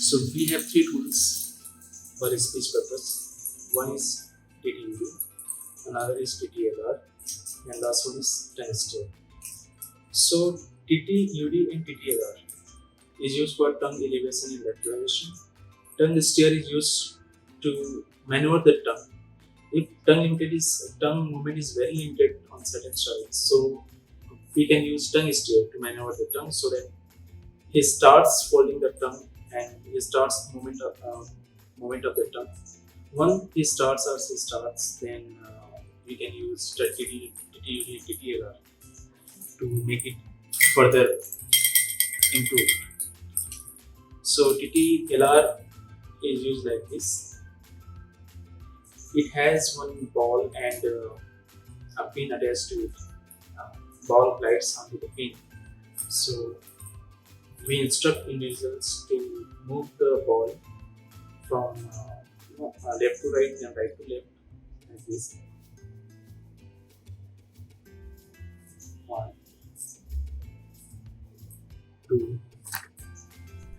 So we have three tools for speech purpose. One is TTUD, another is TTLR, and last one is Tongue-Steer. So TTUD and TTLR is used for tongue elevation and lateralisation. Tongue-Steer is used to maneuver the tongue. If tongue movement is very limited on certain styles, so we can use Tongue-Steer to maneuver the tongue so that he starts folding the tongue and he starts movement of the tongue. Once he starts, then we can use TTUD and TTLR to make it further improved. So TTLR is used like this. It has one ball and a pin attached to it. Ball glides onto the pin. So we instruct individuals to move the ball from left to right and right to left like this. 1, 2,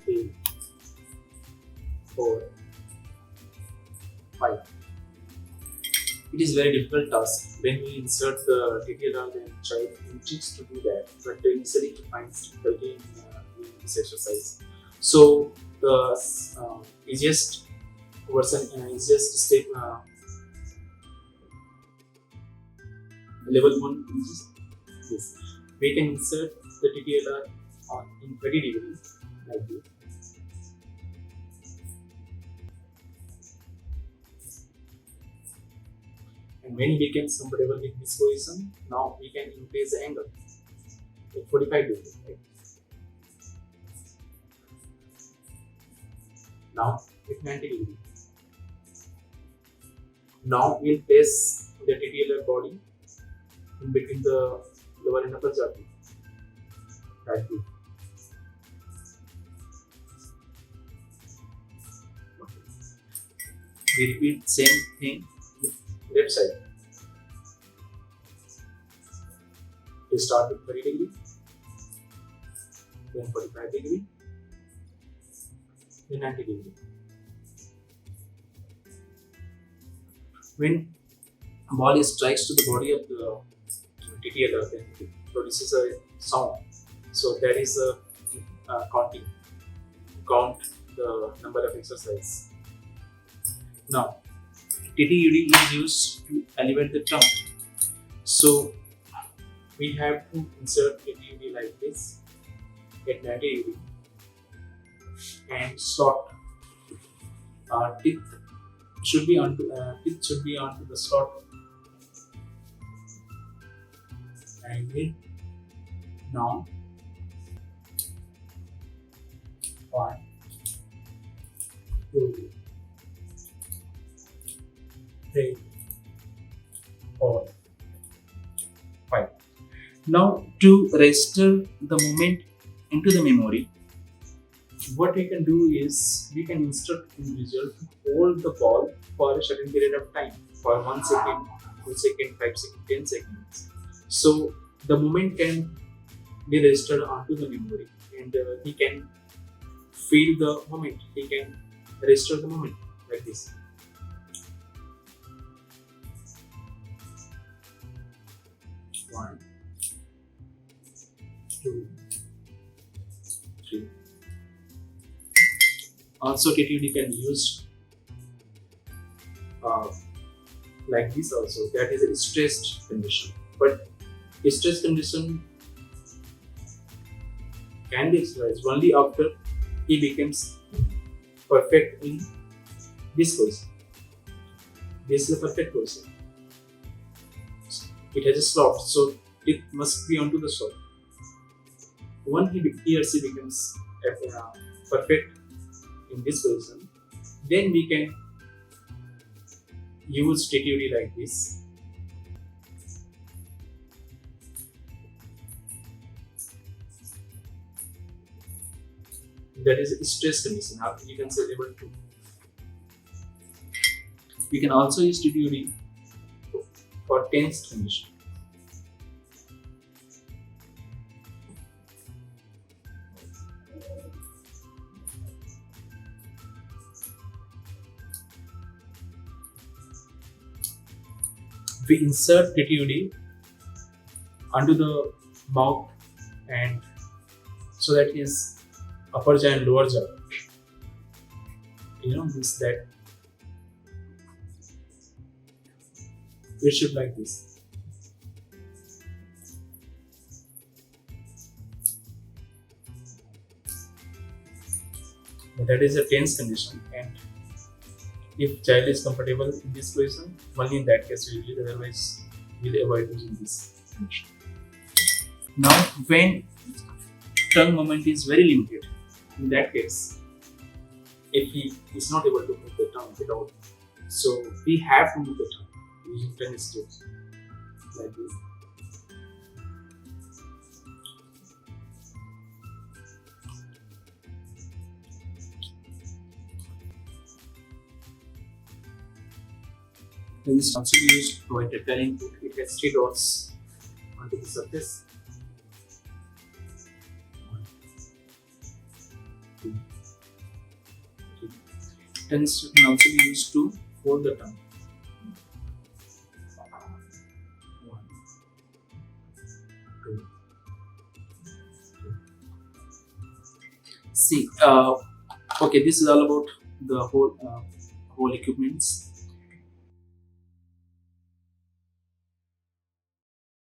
3, 4, 5. It is very difficult task when we insert the TTLR, then child instincts to do that, but initially he finds difficulty in doing this exercise. So the easiest step, level 1 is this. We can insert the TTLR in 30 degrees like this. And when he becomes comfortable with this position, now we can increase the angle at 45 degrees. Right? Now at 90 degrees. Now we'll place the TTLR body in between the lower and upper jaw. Like this. We repeat same thing with left side. We start with 30 degrees, then 45 degrees, then 90 degrees. When a ball strikes to the body of the TTLR, then it produces a sound. So that is a counting. Count the number of exercises. Now, TTUD is used to elevate the tongue. So we have to insert TTUD like this at 90 degrees and slot. Teeth should be onto the slot. And now 1, 2, 3, 4, 5. Now to register the movement into the memory, what we can do is we can instruct individual to hold the ball for a certain period of time, for 1 second, 2 seconds, 5 seconds, 10 seconds. So the movement can be registered onto the memory, and he can feel the moment. He can register the moment like this. One, 2, 3. Also, TTUD can be used like this also. That is a stressed condition. But a stressed condition can be exercised only after he becomes perfect in this position. This is a perfect position. It has a slot, so it must be onto the slot. Once he or she becomes perfect in this position, then we can use TTUD like this. That is a stress condition. You can say level 2. We can also use TTUD for tensed condition. we insert TTUD under the mouth, and so that his upper jaw and lower jaw, means that it should like this. But that is a tense condition, and if child is comfortable in this position, only in that case we will use, otherwise we will avoid using this condition. Now, when tongue movement is very limited, in that case, if he is not able to move the tongue without, so we have to move the tongue using Tongue-Steer like this. This is also used to provide tactile input. It has 3 dots onto the surface. 1, 2, 3. Tongue-Steer can also be used to hold the tongue. 1, 2, 3. See, okay, this is all about the whole equipments.